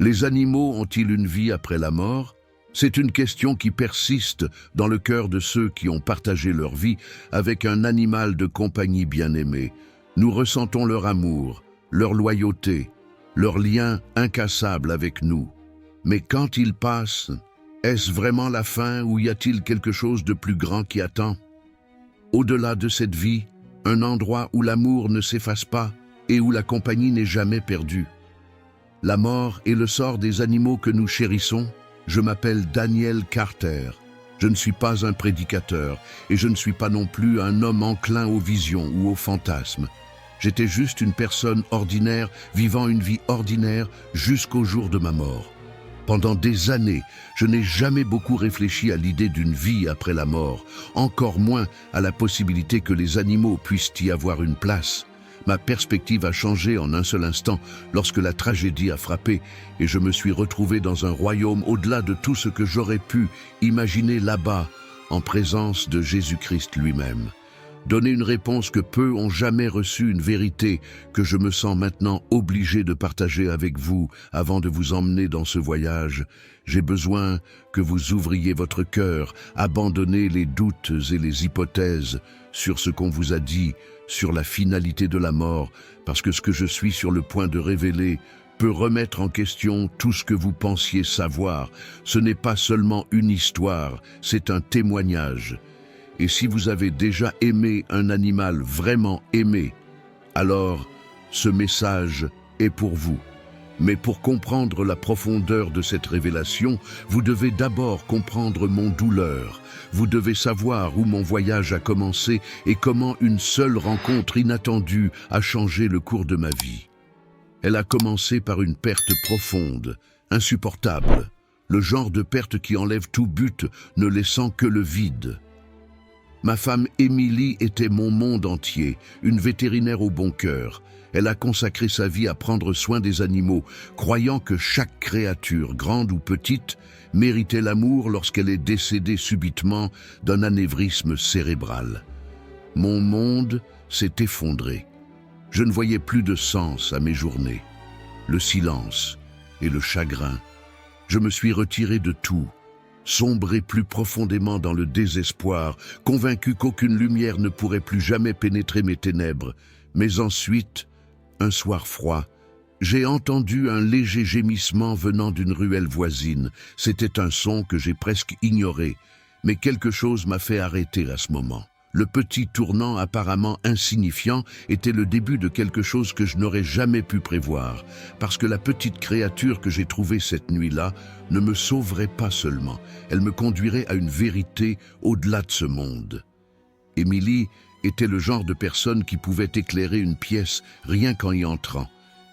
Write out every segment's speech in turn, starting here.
Les animaux ont-ils une vie après la mort? C'est une question qui persiste dans le cœur de ceux qui ont partagé leur vie avec un animal de compagnie bien-aimé. Nous ressentons leur amour, leur loyauté, leur lien incassable avec nous. Mais quand ils passent, est-ce vraiment la fin ou y a-t-il quelque chose de plus grand qui attend? Au-delà de cette vie, un endroit où l'amour ne s'efface pas et où la compagnie n'est jamais perdue. La mort et le sort des animaux que nous chérissons. Je m'appelle Daniel Carter. Je ne suis pas un prédicateur et je ne suis pas non plus un homme enclin aux visions ou aux fantasmes. J'étais juste une personne ordinaire vivant une vie ordinaire jusqu'au jour de ma mort. Pendant des années, je n'ai jamais beaucoup réfléchi à l'idée d'une vie après la mort, encore moins à la possibilité que les animaux puissent y avoir une place. Ma perspective a changé en un seul instant lorsque la tragédie a frappé et je me suis retrouvé dans un royaume au-delà de tout ce que j'aurais pu imaginer là-bas, en présence de Jésus-Christ lui-même. Donner une réponse que peu ont jamais reçue, une vérité que je me sens maintenant obligé de partager avec vous avant de vous emmener dans ce voyage. J'ai besoin que vous ouvriez votre cœur, abandonnez les doutes et les hypothèses sur ce qu'on vous a dit, sur la finalité de la mort, parce que ce que je suis sur le point de révéler peut remettre en question tout ce que vous pensiez savoir. Ce n'est pas seulement une histoire, c'est un témoignage. Et si vous avez déjà aimé un animal vraiment aimé, alors ce message est pour vous. Mais pour comprendre la profondeur de cette révélation, vous devez d'abord comprendre mon douleur. Vous devez savoir où mon voyage a commencé et comment une seule rencontre inattendue a changé le cours de ma vie. Elle a commencé par une perte profonde, insupportable, le genre de perte qui enlève tout but, ne laissant que le vide. Ma femme Émilie était mon monde entier, une vétérinaire au bon cœur. Elle a consacré sa vie à prendre soin des animaux, croyant que chaque créature, grande ou petite, méritait l'amour lorsqu'elle est décédée subitement d'un anévrisme cérébral. Mon monde s'est effondré. Je ne voyais plus de sens à mes journées. Le silence et le chagrin. Je me suis retiré de tout, sombré plus profondément dans le désespoir, convaincu qu'aucune lumière ne pourrait plus jamais pénétrer mes ténèbres. Mais ensuite, un soir froid, j'ai entendu un léger gémissement venant d'une ruelle voisine. C'était un son que j'ai presque ignoré, mais quelque chose m'a fait arrêter à ce moment. Le petit tournant apparemment insignifiant était le début de quelque chose que je n'aurais jamais pu prévoir, parce que la petite créature que j'ai trouvée cette nuit-là ne me sauverait pas seulement, elle me conduirait à une vérité au-delà de ce monde. Émilie était le genre de personne qui pouvait éclairer une pièce rien qu'en y entrant.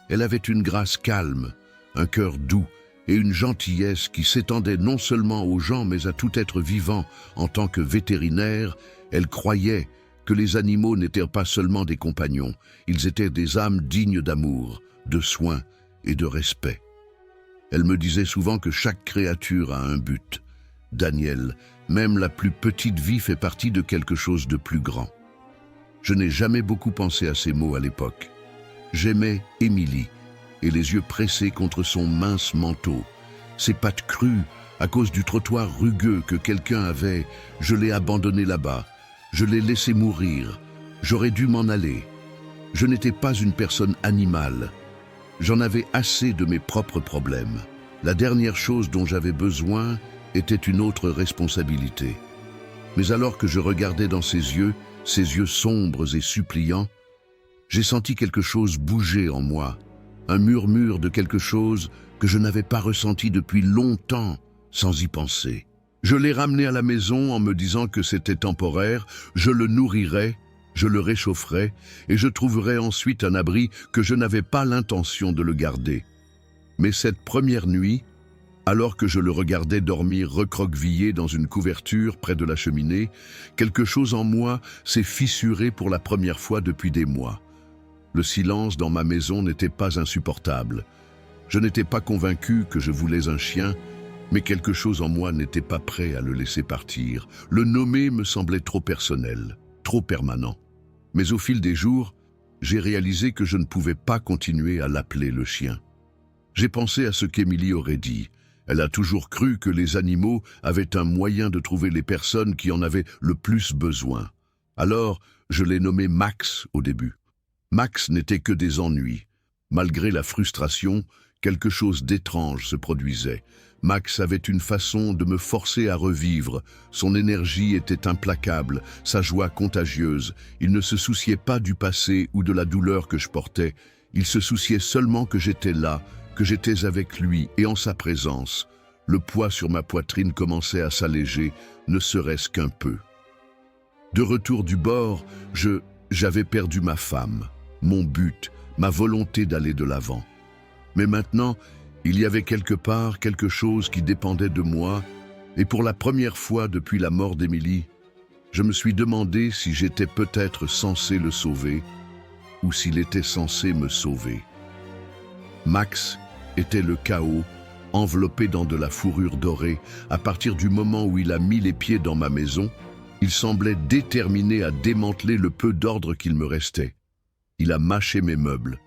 Elle avait une grâce calme, un cœur doux et une gentillesse qui s'étendait non seulement aux gens mais à tout être vivant. En tant que vétérinaire, elle croyait que les animaux n'étaient pas seulement des compagnons, ils étaient des âmes dignes d'amour, de soins et de respect. Elle me disait souvent que chaque créature a un but. Daniel, même la plus petite vie fait partie de quelque chose de plus grand. Je n'ai jamais beaucoup pensé à ces mots à l'époque. J'aimais Émilie et les yeux pressés contre son mince manteau. Ses pattes crues, à cause du trottoir rugueux que quelqu'un avait, je l'ai abandonnée là-bas. Je l'ai laissé mourir. J'aurais dû m'en aller. Je n'étais pas une personne animale. J'en avais assez de mes propres problèmes. La dernière chose dont j'avais besoin était une autre responsabilité. Mais alors que je regardais dans ses yeux sombres et suppliants, j'ai senti quelque chose bouger en moi, un murmure de quelque chose que je n'avais pas ressenti depuis longtemps sans y penser. Je l'ai ramené à la maison en me disant que c'était temporaire, je le nourrirais, je le réchaufferais et je trouverais ensuite un abri, que je n'avais pas l'intention de le garder. Mais cette première nuit, alors que je le regardais dormir recroquevillé dans une couverture près de la cheminée, quelque chose en moi s'est fissuré pour la première fois depuis des mois. Le silence dans ma maison n'était pas insupportable. Je n'étais pas convaincu que je voulais un chien, mais quelque chose en moi n'était pas prêt à le laisser partir. Le nommer me semblait trop personnel, trop permanent. Mais au fil des jours, j'ai réalisé que je ne pouvais pas continuer à l'appeler le chien. J'ai pensé à ce qu'Émilie aurait dit. Elle a toujours cru que les animaux avaient un moyen de trouver les personnes qui en avaient le plus besoin. Alors, je l'ai nommé Max au début. Max n'était que des ennuis. Malgré la frustration, quelque chose d'étrange se produisait. Max avait une façon de me forcer à revivre. Son énergie était implacable, sa joie contagieuse. Il ne se souciait pas du passé ou de la douleur que je portais. Il se souciait seulement que j'étais là, que j'étais avec lui et en sa présence. Le poids sur ma poitrine commençait à s'alléger, ne serait-ce qu'un peu. De retour du bord, j'avais perdu ma femme, mon but, ma volonté d'aller de l'avant. Mais maintenant, il y avait quelque part quelque chose qui dépendait de moi, et pour la première fois depuis la mort d'Émilie, je me suis demandé si j'étais peut-être censé le sauver, ou s'il était censé me sauver. Max était le chaos, enveloppé dans de la fourrure dorée. À partir du moment où il a mis les pieds dans ma maison, il semblait déterminé à démanteler le peu d'ordre qu'il me restait. Il a mâché mes meubles.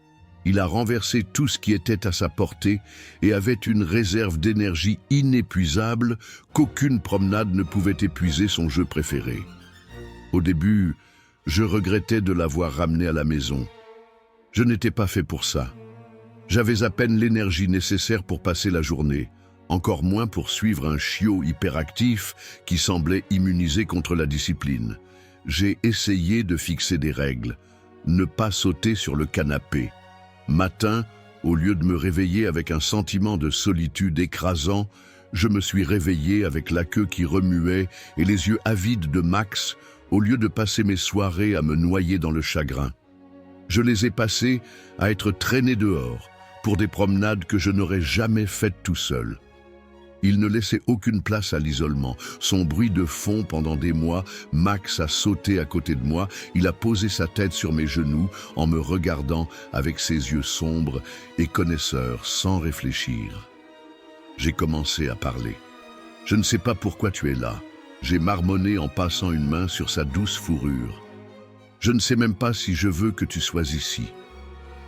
Il a renversé tout ce qui était à sa portée et avait une réserve d'énergie inépuisable qu'aucune promenade ne pouvait épuiser son jeu préféré. Au début, je regrettais de l'avoir ramené à la maison. Je n'étais pas fait pour ça. J'avais à peine l'énergie nécessaire pour passer la journée, encore moins pour suivre un chiot hyperactif qui semblait immunisé contre la discipline. J'ai essayé de fixer des règles, ne pas sauter sur le canapé. Matin, au lieu de me réveiller avec un sentiment de solitude écrasant, je me suis réveillé avec la queue qui remuait et les yeux avides de Max, au lieu de passer mes soirées à me noyer dans le chagrin. Je les ai passées à être traîné dehors, pour des promenades que je n'aurais jamais faites tout seul. Il ne laissait aucune place à l'isolement. Son bruit de fond pendant des mois, Max a sauté à côté de moi, il a posé sa tête sur mes genoux en me regardant avec ses yeux sombres et connaisseurs sans réfléchir. J'ai commencé à parler. « Je ne sais pas pourquoi tu es là. » J'ai marmonné en passant une main sur sa douce fourrure. « Je ne sais même pas si je veux que tu sois ici. »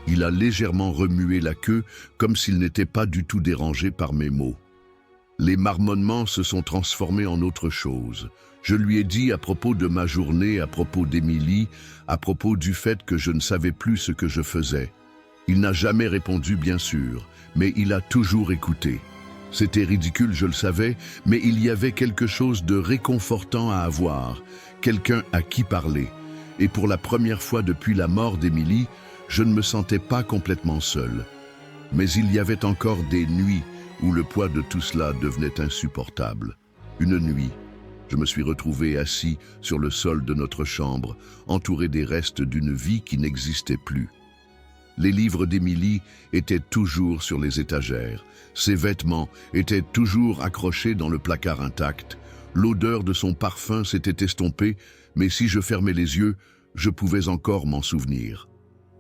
Il a légèrement remué la queue comme s'il n'était pas du tout dérangé par mes mots. Les marmonnements se sont transformés en autre chose. Je lui ai dit à propos de ma journée, à propos d'Émilie, à propos du fait que je ne savais plus ce que je faisais. Il n'a jamais répondu, bien sûr, mais il a toujours écouté. C'était ridicule, je le savais, mais il y avait quelque chose de réconfortant à avoir, quelqu'un à qui parler. Et pour la première fois depuis la mort d'Émilie, je ne me sentais pas complètement seul. Mais il y avait encore des nuits où le poids de tout cela devenait insupportable. Une nuit, je me suis retrouvé assis sur le sol de notre chambre, entouré des restes d'une vie qui n'existait plus. Les livres d'Émilie étaient toujours sur les étagères. Ses vêtements étaient toujours accrochés dans le placard intact. L'odeur de son parfum s'était estompée, mais si je fermais les yeux, je pouvais encore m'en souvenir.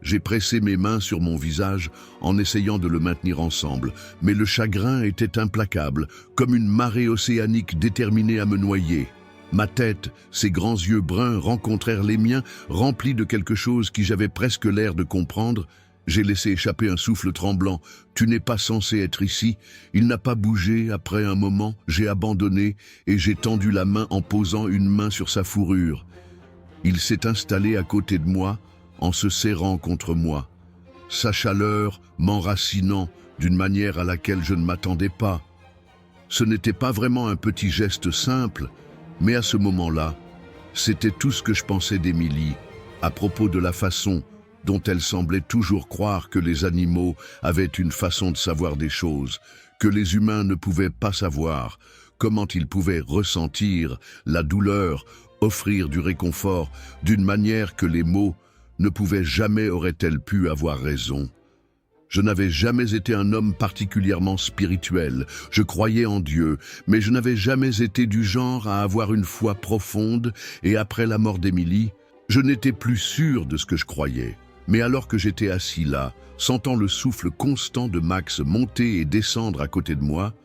J'ai pressé mes mains sur mon visage en essayant de le maintenir ensemble, mais le chagrin était implacable, comme une marée océanique déterminée à me noyer. Ma tête, ses grands yeux bruns rencontrèrent les miens, remplis de quelque chose qui j'avais presque l'air de comprendre. J'ai laissé échapper un souffle tremblant. « Tu n'es pas censé être ici. » Il n'a pas bougé. Après un moment, j'ai abandonné et j'ai tendu la main en posant une main sur sa fourrure. Il s'est installé à côté de moi, en se serrant contre moi, sa chaleur m'enracinant d'une manière à laquelle je ne m'attendais pas. Ce n'était pas vraiment un petit geste simple, mais à ce moment-là, c'était tout ce que je pensais d'Émilie, à propos de la façon dont elle semblait toujours croire que les animaux avaient une façon de savoir des choses, que les humains ne pouvaient pas savoir, comment ils pouvaient ressentir la douleur, offrir du réconfort, d'une manière que les mots ne pouvaient jamais aurait-elle pu avoir raison. Je n'avais jamais été un homme particulièrement spirituel. Je croyais en Dieu, mais je n'avais jamais été du genre à avoir une foi profonde, et après la mort d'Émilie, je n'étais plus sûr de ce que je croyais. Mais alors que j'étais assis là, sentant le souffle constant de Max monter et descendre à côté de moi,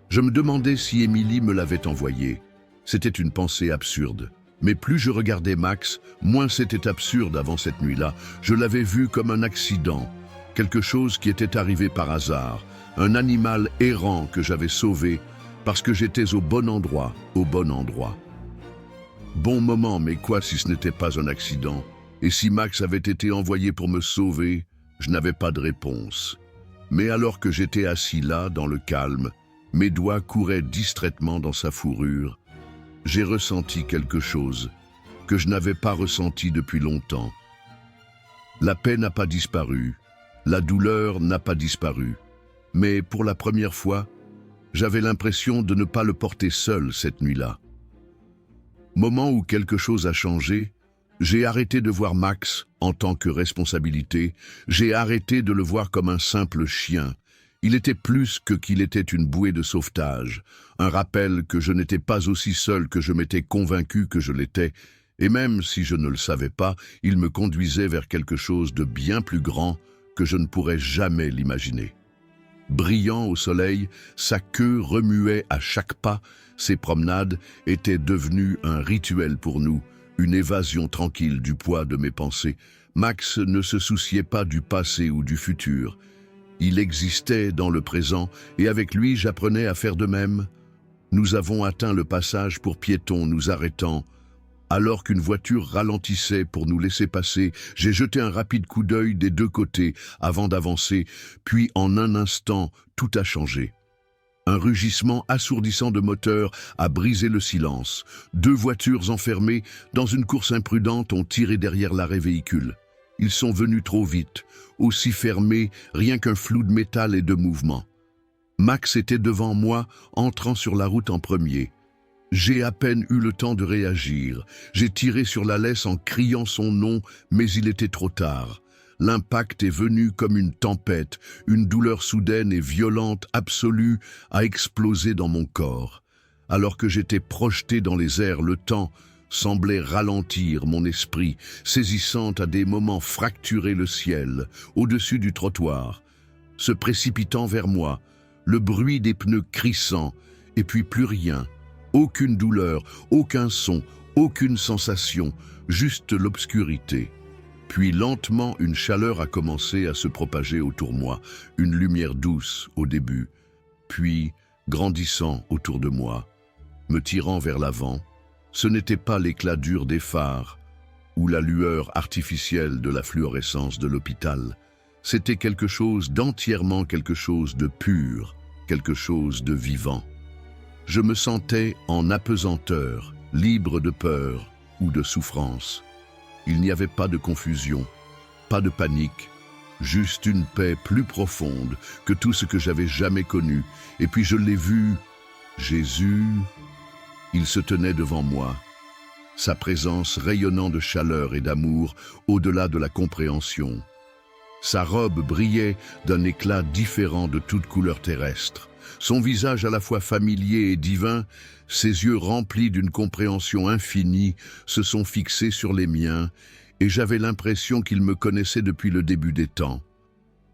je me demandais si Émilie me l'avait envoyé. C'était une pensée absurde. Mais plus je regardais Max, moins c'était absurde avant cette nuit-là. Je l'avais vu comme un accident, quelque chose qui était arrivé par hasard, un animal errant que j'avais sauvé parce que j'étais au bon endroit, au bon endroit. Bon moment, mais quoi si ce n'était pas un accident? Et si Max avait été envoyé pour me sauver? Je n'avais pas de réponse. Mais alors que j'étais assis là, dans le calme, mes doigts couraient distraitement dans sa fourrure, j'ai ressenti quelque chose que je n'avais pas ressenti depuis longtemps. La paix n'a pas disparu, la douleur n'a pas disparu, mais pour la première fois, j'avais l'impression de ne pas le porter seul cette nuit-là. Moment où quelque chose a changé, j'ai arrêté de voir Max en tant que responsabilité, j'ai arrêté de le voir comme un simple chien. Il était plus que qu'il était une bouée de sauvetage, un rappel que je n'étais pas aussi seul que je m'étais convaincu que je l'étais, et même si je ne le savais pas, il me conduisait vers quelque chose de bien plus grand que je ne pourrais jamais l'imaginer. Brillant au soleil, sa queue remuait à chaque pas, ses promenades étaient devenues un rituel pour nous, une évasion tranquille du poids de mes pensées. Max ne se souciait pas du passé ou du futur. Il existait dans le présent et avec lui j'apprenais à faire de même. Nous avons atteint le passage pour piétons nous arrêtant. Alors qu'une voiture ralentissait pour nous laisser passer, j'ai jeté un rapide coup d'œil des deux côtés avant d'avancer, puis en un instant, tout a changé. Un rugissement assourdissant de moteur a brisé le silence. Deux voitures enfermées dans une course imprudente ont tiré derrière l'arrêt véhicule. Ils sont venus trop vite, aussi fermés, rien qu'un flou de métal et de mouvement. Max était devant moi, entrant sur la route en premier. J'ai à peine eu le temps de réagir. J'ai tiré sur la laisse en criant son nom, mais il était trop tard. L'impact est venu comme une tempête, une douleur soudaine et violente, absolue, a explosé dans mon corps. Alors que j'étais projeté dans les airs, le temps semblait ralentir mon esprit, saisissant à des moments fracturer le ciel, au-dessus du trottoir, se précipitant vers moi, le bruit des pneus crissant, et puis plus rien, aucune douleur, aucun son, aucune sensation, juste l'obscurité. Puis lentement, une chaleur a commencé à se propager autour de moi, une lumière douce au début, puis grandissant autour de moi, me tirant vers l'avant. Ce n'était pas l'éclat dur des phares ou la lueur artificielle de la fluorescence de l'hôpital. C'était quelque chose d'entièrement quelque chose de pur, quelque chose de vivant. Je me sentais en apesanteur, libre de peur ou de souffrance. Il n'y avait pas de confusion, pas de panique, juste une paix plus profonde que tout ce que j'avais jamais connu. Et puis je l'ai vu, Jésus, il se tenait devant moi, sa présence rayonnant de chaleur et d'amour au-delà de la compréhension. Sa robe brillait d'un éclat différent de toute couleur terrestre. Son visage à la fois familier et divin, ses yeux remplis d'une compréhension infinie se sont fixés sur les miens et j'avais l'impression qu'il me connaissait depuis le début des temps.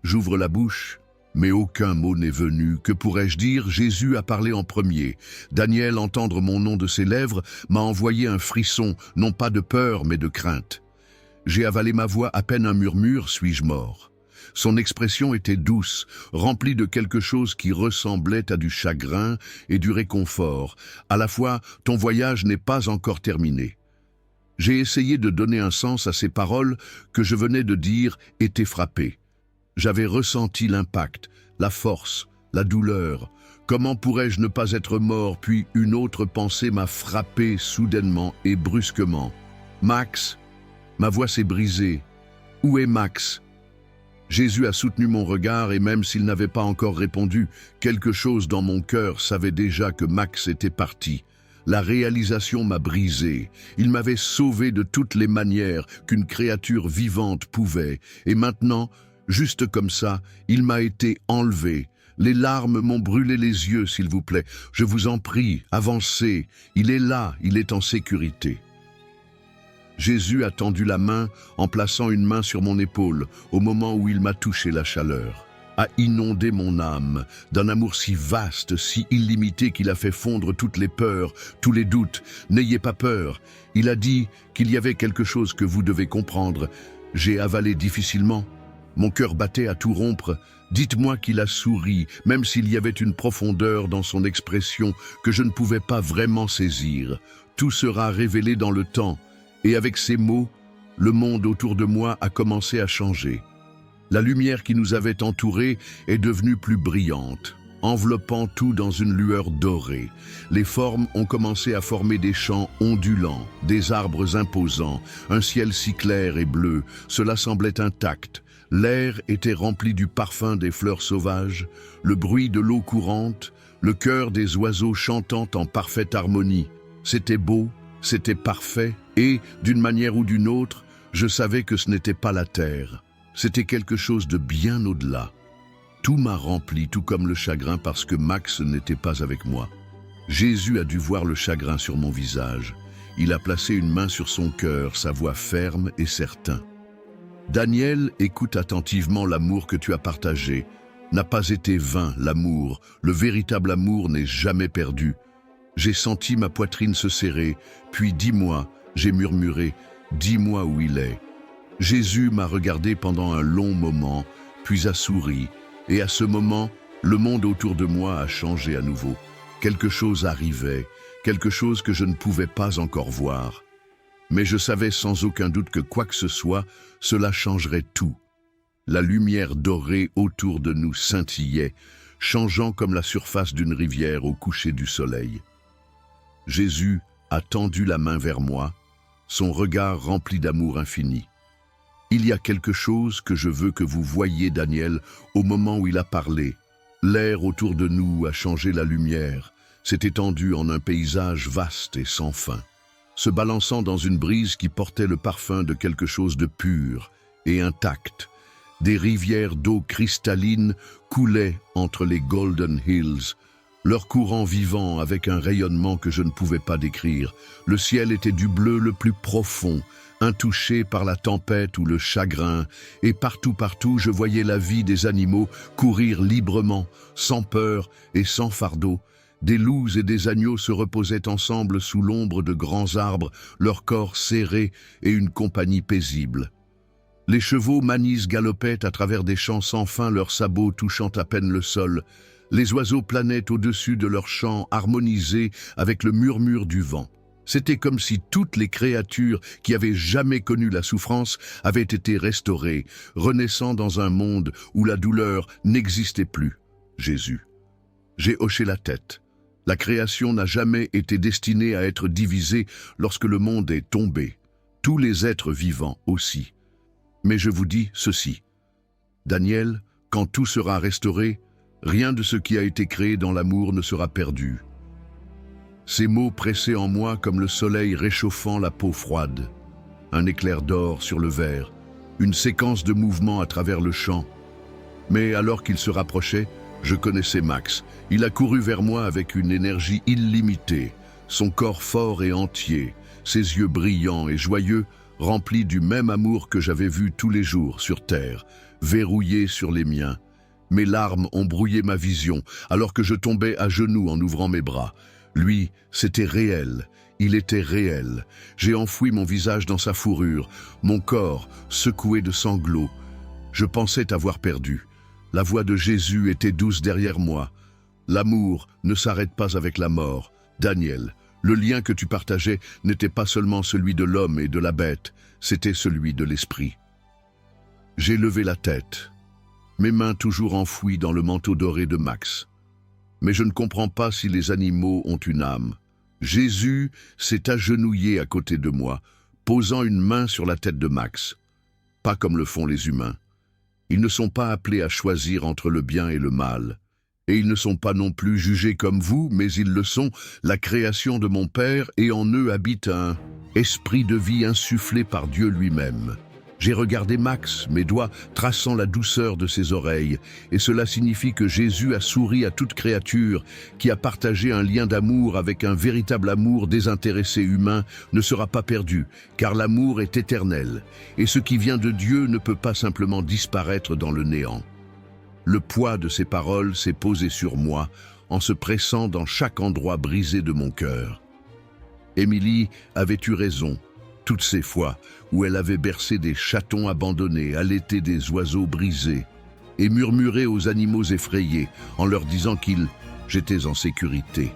J'ouvre la bouche, mais aucun mot n'est venu. Que pourrais-je dire? Jésus a parlé en premier. Daniel, entendre mon nom de ses lèvres, m'a envoyé un frisson, non pas de peur, mais de crainte. J'ai avalé ma voix, à peine un murmure, suis-je mort? Son expression était douce, remplie de quelque chose qui ressemblait à du chagrin et du réconfort. À la fois, ton voyage n'est pas encore terminé. J'ai essayé de donner un sens à ces paroles que je venais de dire étaient frappées. J'avais ressenti l'impact, la force, la douleur. Comment pourrais-je ne pas être mort? Puis une autre pensée m'a frappé soudainement et brusquement. Max, ma voix s'est brisée. Où est Max? Jésus a soutenu mon regard et même s'il n'avait pas encore répondu, quelque chose dans mon cœur savait déjà que Max était parti. La réalisation m'a brisé. Il m'avait sauvé de toutes les manières qu'une créature vivante pouvait. Et maintenant, juste comme ça, il m'a été enlevé. Les larmes m'ont brûlé les yeux, s'il vous plaît. Je vous en prie, avancez. Il est là, il est en sécurité. Jésus a tendu la main en plaçant une main sur mon épaule au moment où il m'a touché. La chaleur a inondé mon âme d'un amour si vaste, si illimité qu'il a fait fondre toutes les peurs, tous les doutes. N'ayez pas peur. Il a dit qu'il y avait quelque chose que vous devez comprendre. J'ai avalé difficilement. Mon cœur battait à tout rompre. Dites-moi qu'il a souri, même s'il y avait une profondeur dans son expression que je ne pouvais pas vraiment saisir. Tout sera révélé dans le temps. Et avec ces mots, le monde autour de moi a commencé à changer. La lumière qui nous avait entourés est devenue plus brillante, enveloppant tout dans une lueur dorée. Les formes ont commencé à former des champs ondulants, des arbres imposants, un ciel si clair et bleu, cela semblait intact. L'air était rempli du parfum des fleurs sauvages, le bruit de l'eau courante, le chœur des oiseaux chantant en parfaite harmonie. C'était beau, c'était parfait, et, d'une manière ou d'une autre, je savais que ce n'était pas la terre. C'était quelque chose de bien au-delà. Tout m'a rempli, tout comme le chagrin, parce que Max n'était pas avec moi. Jésus a dû voir le chagrin sur mon visage. Il a placé une main sur son cœur, sa voix ferme et certain. Daniel, écoute attentivement l'amour que tu as partagé. N'a pas été vain, l'amour. Le véritable amour n'est jamais perdu. J'ai senti ma poitrine se serrer, puis dis-moi, j'ai murmuré, dis-moi où il est. Jésus m'a regardé pendant un long moment, puis a souri, et à ce moment, le monde autour de moi a changé à nouveau. Quelque chose arrivait, quelque chose que je ne pouvais pas encore voir. Mais je savais sans aucun doute que quoi que ce soit, cela changerait tout. La lumière dorée autour de nous scintillait, changeant comme la surface d'une rivière au coucher du soleil. Jésus a tendu la main vers moi, son regard rempli d'amour infini. Il y a quelque chose que je veux que vous voyiez, Daniel, au moment où il a parlé. L'air autour de nous a changé la lumière, s'est étendu en un paysage vaste et sans fin, se balançant dans une brise qui portait le parfum de quelque chose de pur et intact. Des rivières d'eau cristalline coulaient entre les Golden Hills, leur courant vivant avec un rayonnement que je ne pouvais pas décrire. Le ciel était du bleu le plus profond, intouché par la tempête ou le chagrin, et partout, je voyais la vie des animaux courir librement, sans peur et sans fardeau. Des loups et des agneaux se reposaient ensemble sous l'ombre de grands arbres, leurs corps serrés et une compagnie paisible. Les chevaux manis galopaient à travers des champs sans fin, leurs sabots touchant à peine le sol. Les oiseaux planaient au-dessus de leurs chants harmonisés avec le murmure du vent. C'était comme si toutes les créatures qui avaient jamais connu la souffrance avaient été restaurées, renaissant dans un monde où la douleur n'existait plus. Jésus. J'ai hoché la tête. La création n'a jamais été destinée à être divisée lorsque le monde est tombé. Tous les êtres vivants aussi. Mais je vous dis ceci. Daniel, quand tout sera restauré, rien de ce qui a été créé dans l'amour ne sera perdu. Ces mots pressaient en moi comme le soleil réchauffant la peau froide. Un éclair d'or sur le verre, une séquence de mouvements à travers le champ. Mais alors qu'il se rapprochait, je connaissais Max. Il a couru vers moi avec une énergie illimitée, son corps fort et entier, ses yeux brillants et joyeux, remplis du même amour que j'avais vu tous les jours sur terre, verrouillé sur les miens. Mes larmes ont brouillé ma vision, alors que je tombais à genoux en ouvrant mes bras. Lui, c'était réel, il était réel. J'ai enfoui mon visage dans sa fourrure, mon corps secoué de sanglots. Je pensais avoir perdu. La voix de Jésus était douce derrière moi. L'amour ne s'arrête pas avec la mort. Daniel, le lien que tu partageais n'était pas seulement celui de l'homme et de la bête, c'était celui de l'esprit. J'ai levé la tête, mes mains toujours enfouies dans le manteau doré de Max. Mais je ne comprends pas si les animaux ont une âme. Jésus s'est agenouillé à côté de moi, posant une main sur la tête de Max. Pas comme le font les humains. Ils ne sont pas appelés à choisir entre le bien et le mal. Et ils ne sont pas non plus jugés comme vous, mais ils le sont, la création de mon Père, et en eux habite un esprit de vie insufflé par Dieu lui-même. J'ai regardé Max, mes doigts traçant la douceur de ses oreilles, et cela signifie que Jésus a souri à toute créature qui a partagé un lien d'amour avec un véritable amour désintéressé humain ne sera pas perdu, car l'amour est éternel, et ce qui vient de Dieu ne peut pas simplement disparaître dans le néant. Le poids de ces paroles s'est posé sur moi en se pressant dans chaque endroit brisé de mon cœur. Émilie avait eu raison. toutes ces fois où elle avait bercé des chatons abandonnés, allaité des oiseaux brisés, et murmuré aux animaux effrayés en leur disant j'étais en sécurité.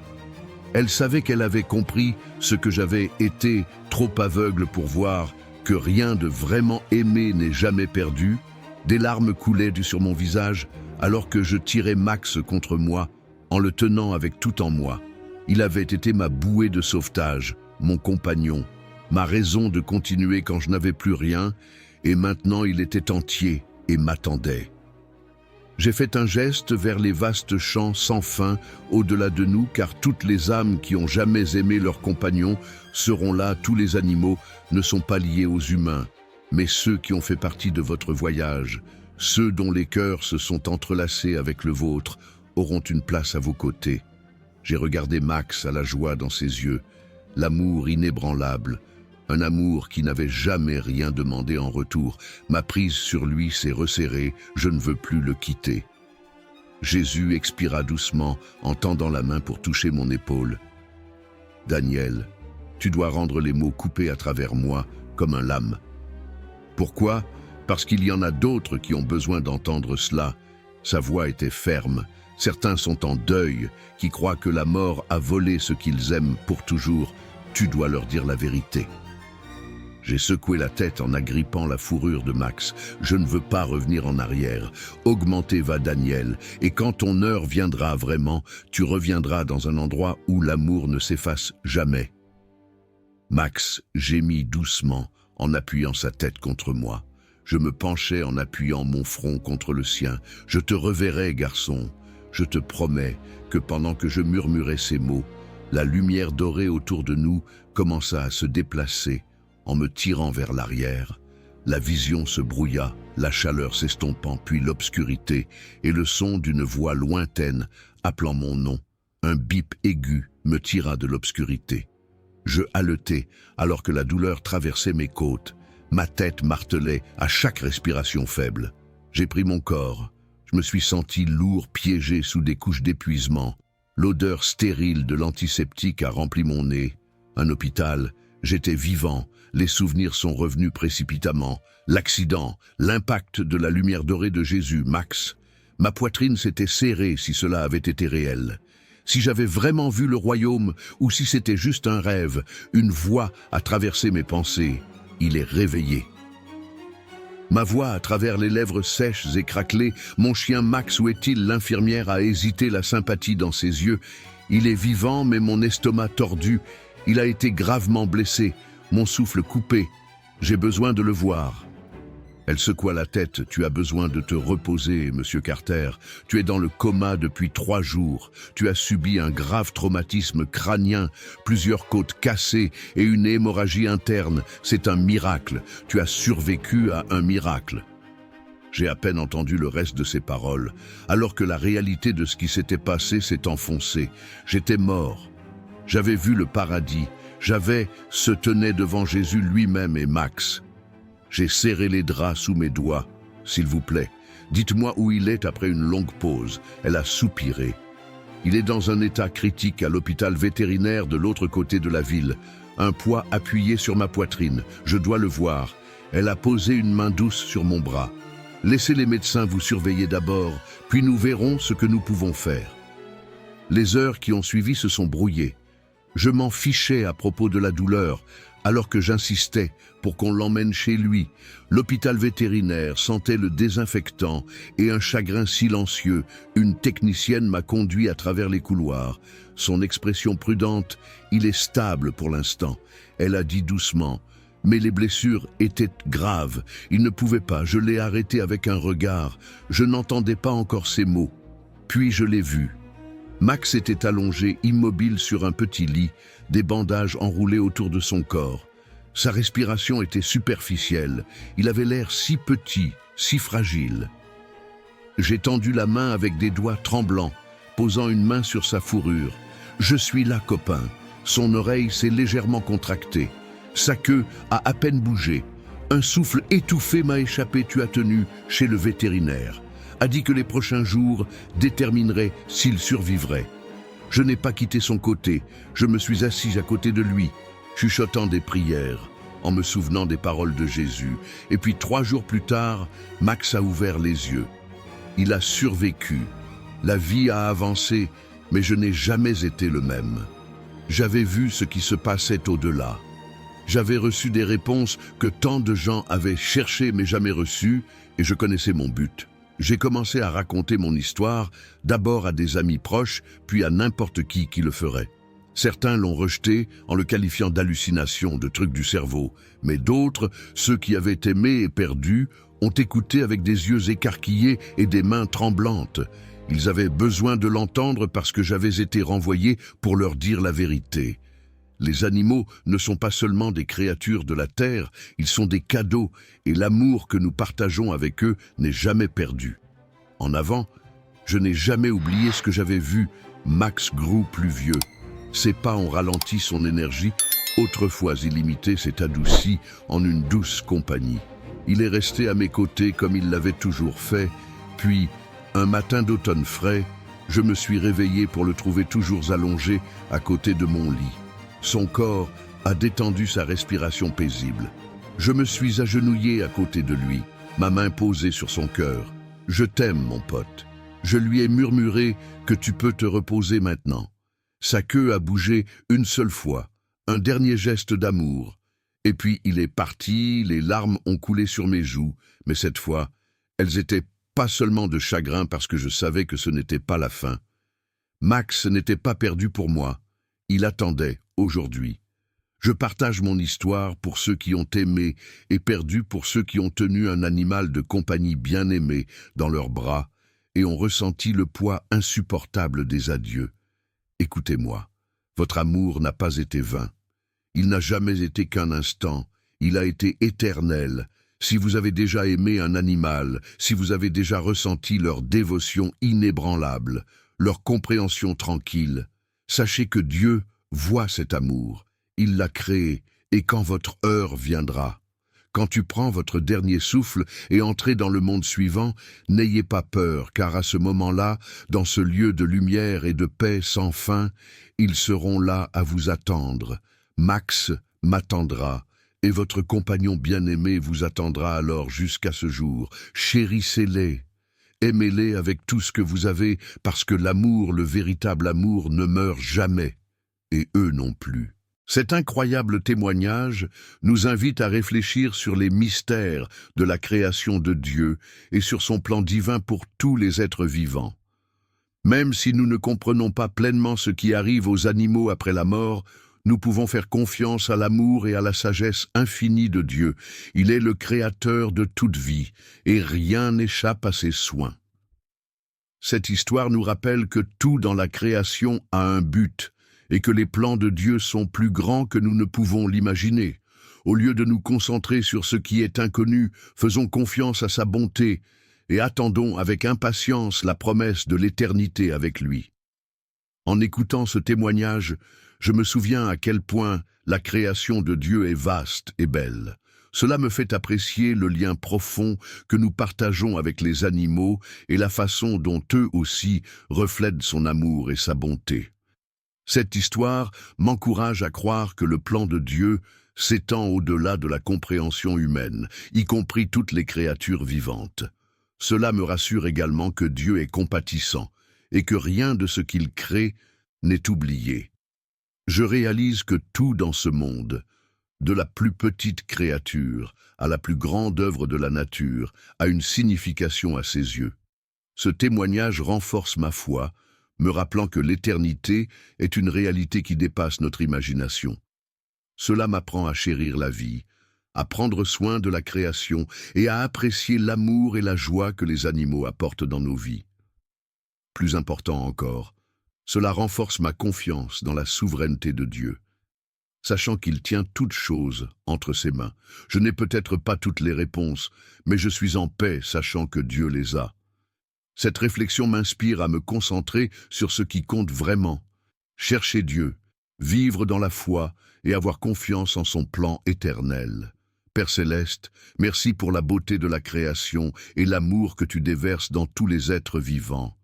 Elle savait qu'elle avait compris ce que j'avais été trop aveugle pour voir, que rien de vraiment aimé n'est jamais perdu. Des larmes coulaient sur mon visage alors que je tirais Max contre moi en le tenant avec tout en moi. Il avait été ma bouée de sauvetage, mon compagnon, ma raison de continuer quand je n'avais plus rien, et maintenant il était entier et m'attendait. J'ai fait un geste vers les vastes champs sans fin au-delà de nous, car toutes les âmes qui ont jamais aimé leurs compagnons seront là. Tous les animaux ne sont pas liés aux humains, mais ceux qui ont fait partie de votre voyage, ceux dont les cœurs se sont entrelacés avec le vôtre, auront une place à vos côtés. J'ai regardé Max à la joie dans ses yeux, l'amour inébranlable, un amour qui n'avait jamais rien demandé en retour. Ma prise sur lui s'est resserrée, je ne veux plus le quitter. Jésus expira doucement en tendant la main pour toucher mon épaule. Daniel, tu dois rendre les mots coupés à travers moi comme un lame. Pourquoi? Parce qu'il y en a d'autres qui ont besoin d'entendre cela. Sa voix était ferme. Certains sont en deuil, qui croient que la mort a volé ce qu'ils aiment pour toujours. Tu dois leur dire la vérité. J'ai secoué la tête en agrippant la fourrure de Max. Je ne veux pas revenir en arrière. Augmenter va Daniel, et quand ton heure viendra vraiment, tu reviendras dans un endroit où l'amour ne s'efface jamais. Max gémit doucement en appuyant sa tête contre moi. Je me penchai en appuyant mon front contre le sien. Je te reverrai, garçon. Je te promets que pendant que je murmurais ces mots, la lumière dorée autour de nous commença à se déplacer. En me tirant vers l'arrière, la vision se brouilla, la chaleur s'estompant, puis l'obscurité et le son d'une voix lointaine appelant mon nom. Un bip aigu me tira de l'obscurité. Je haletai alors que la douleur traversait mes côtes. Ma tête martelait à chaque respiration faible. J'ai pris mon corps. Je me suis senti lourd, piégé sous des couches d'épuisement. L'odeur stérile de l'antiseptique a rempli mon nez. Un hôpital, j'étais vivant. Les souvenirs sont revenus précipitamment. L'accident, l'impact de la lumière dorée de Jésus, Max. Ma poitrine s'était serrée si cela avait été réel. Si j'avais vraiment vu le royaume ou si c'était juste un rêve, une voix a traversé mes pensées. Il est réveillé. Ma voix à travers les lèvres sèches et craquelées. Mon chien Max, où est-il? L'infirmière a hésité, la sympathie dans ses yeux. Il est vivant, mais mon estomac tordu. Il a été gravement blessé. Mon souffle coupé, j'ai besoin de le voir. Elle secoua la tête. Tu as besoin de te reposer, monsieur Carter. Tu es dans le coma depuis 3 jours. Tu as subi un grave traumatisme crânien, plusieurs côtes cassées et une hémorragie interne. C'est un miracle. Tu as survécu à un miracle. J'ai à peine entendu le reste de ces paroles, alors que la réalité de ce qui s'était passé s'est enfoncée. J'étais mort. J'avais vu le paradis. Se tenait devant Jésus lui-même et Max. J'ai serré les draps sous mes doigts. S'il vous plaît, dites-moi où il est après une longue pause. Elle a soupiré. Il est dans un état critique à l'hôpital vétérinaire de l'autre côté de la ville. Un poids appuyé sur ma poitrine. Je dois le voir. Elle a posé une main douce sur mon bras. Laissez les médecins vous surveiller d'abord, puis nous verrons ce que nous pouvons faire. Les heures qui ont suivi se sont brouillées. Je m'en fichais à propos de la douleur, alors que j'insistais pour qu'on l'emmène chez lui. L'hôpital vétérinaire sentait le désinfectant et un chagrin silencieux. Une technicienne m'a conduit à travers les couloirs. Son expression prudente, il est stable pour l'instant. Elle a dit doucement, mais les blessures étaient graves. Il ne pouvait pas, je l'ai arrêté avec un regard. Je n'entendais pas encore ses mots. Puis je l'ai vu. Max était allongé, immobile sur un petit lit, des bandages enroulés autour de son corps. Sa respiration était superficielle. Il avait l'air si petit, si fragile. J'ai tendu la main avec des doigts tremblants, posant une main sur sa fourrure. « Je suis là, copain ». Son oreille s'est légèrement contractée. Sa queue a à peine bougé. Un souffle étouffé m'a échappé. Tu as tenu chez le vétérinaire. A dit que les prochains jours détermineraient s'il survivrait. Je n'ai pas quitté son côté. Je me suis assis à côté de lui, chuchotant des prières. en me souvenant des paroles de Jésus. Et puis 3 jours plus tard, Max a ouvert les yeux. Il a survécu. La vie a avancé, mais je n'ai jamais été le même. J'avais vu ce qui se passait au-delà. J'avais reçu des réponses que tant de gens avaient cherchées mais jamais reçues, et je connaissais mon but. J'ai commencé à raconter mon histoire, d'abord à des amis proches, puis à n'importe qui le ferait. Certains l'ont rejeté en le qualifiant d'hallucination, de truc du cerveau, mais d'autres, ceux qui avaient aimé et perdu, ont écouté avec des yeux écarquillés et des mains tremblantes. Ils avaient besoin de l'entendre parce que j'avais été renvoyé pour leur dire la vérité. Les animaux ne sont pas seulement des créatures de la terre, ils sont des cadeaux, et l'amour que nous partageons avec eux n'est jamais perdu. En avant, je n'ai jamais oublié ce que j'avais vu. Max grew plus vieux. Ses pas ont ralenti son énergie, autrefois illimitée s'est adoucie en une douce compagnie. Il est resté à mes côtés comme il l'avait toujours fait, puis, un matin d'automne frais, je me suis réveillé pour le trouver toujours allongé à côté de mon lit. Son corps a détendu sa respiration paisible. Je me suis agenouillé à côté de lui, ma main posée sur son cœur. « Je t'aime, mon pote. » Je lui ai murmuré que tu peux te reposer maintenant. Sa queue a bougé une seule fois, un dernier geste d'amour. Et puis il est parti, les larmes ont coulé sur mes joues, mais cette fois, elles étaient pas seulement de chagrin parce que je savais que ce n'était pas la fin. Max n'était pas perdu pour moi. Il attendait, aujourd'hui. Je partage mon histoire pour ceux qui ont aimé et perdu pour ceux qui ont tenu un animal de compagnie bien aimé dans leurs bras et ont ressenti le poids insupportable des adieux. Écoutez-moi, votre amour n'a pas été vain. Il n'a jamais été qu'un instant, il a été éternel. Si vous avez déjà aimé un animal, si vous avez déjà ressenti leur dévotion inébranlable, leur compréhension tranquille, sachez que Dieu voit cet amour. Il l'a créé, et quand votre heure viendra, quand tu prends votre dernier souffle et entrez dans le monde suivant, n'ayez pas peur, car à ce moment-là, dans ce lieu de lumière et de paix sans fin, ils seront là à vous attendre. Max m'attendra, et votre compagnon bien-aimé vous attendra alors jusqu'à ce jour. Chérissez-les. Aimez-les avec tout ce que vous avez, parce que l'amour, le véritable amour, ne meurt jamais, et eux non plus. Cet incroyable témoignage nous invite à réfléchir sur les mystères de la création de Dieu et sur son plan divin pour tous les êtres vivants. Même si nous ne comprenons pas pleinement ce qui arrive aux animaux après la mort, nous pouvons faire confiance à l'amour et à la sagesse infinie de Dieu. Il est le créateur de toute vie, et rien n'échappe à ses soins. Cette histoire nous rappelle que tout dans la création a un but, et que les plans de Dieu sont plus grands que nous ne pouvons l'imaginer. Au lieu de nous concentrer sur ce qui est inconnu, faisons confiance à sa bonté, et attendons avec impatience la promesse de l'éternité avec lui. En écoutant ce témoignage, je me souviens à quel point la création de Dieu est vaste et belle. Cela me fait apprécier le lien profond que nous partageons avec les animaux et la façon dont eux aussi reflètent son amour et sa bonté. Cette histoire m'encourage à croire que le plan de Dieu s'étend au-delà de la compréhension humaine, y compris toutes les créatures vivantes. Cela me rassure également que Dieu est compatissant et que rien de ce qu'il crée n'est oublié. Je réalise que tout dans ce monde, de la plus petite créature à la plus grande œuvre de la nature, a une signification à ses yeux. Ce témoignage renforce ma foi, me rappelant que l'éternité est une réalité qui dépasse notre imagination. Cela m'apprend à chérir la vie, à prendre soin de la création et à apprécier l'amour et la joie que les animaux apportent dans nos vies. Plus important encore, cela renforce ma confiance dans la souveraineté de Dieu. Sachant qu'il tient toutes choses entre ses mains, je n'ai peut-être pas toutes les réponses, mais je suis en paix sachant que Dieu les a. Cette réflexion m'inspire à me concentrer sur ce qui compte vraiment. Chercher Dieu, vivre dans la foi et avoir confiance en son plan éternel. Père Céleste, merci pour la beauté de la création et l'amour que tu déverses dans tous les êtres vivants.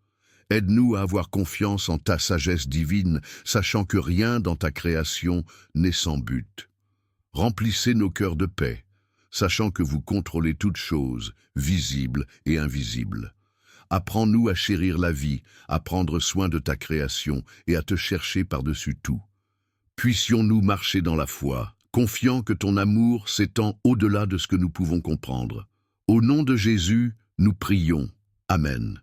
Aide-nous à avoir confiance en ta sagesse divine, sachant que rien dans ta création n'est sans but. Remplissez nos cœurs de paix, sachant que vous contrôlez toutes choses, visibles et invisibles. Apprends-nous à chérir la vie, à prendre soin de ta création et à te chercher par-dessus tout. Puissions-nous marcher dans la foi, confiant que ton amour s'étend au-delà de ce que nous pouvons comprendre. Au nom de Jésus, nous prions. Amen.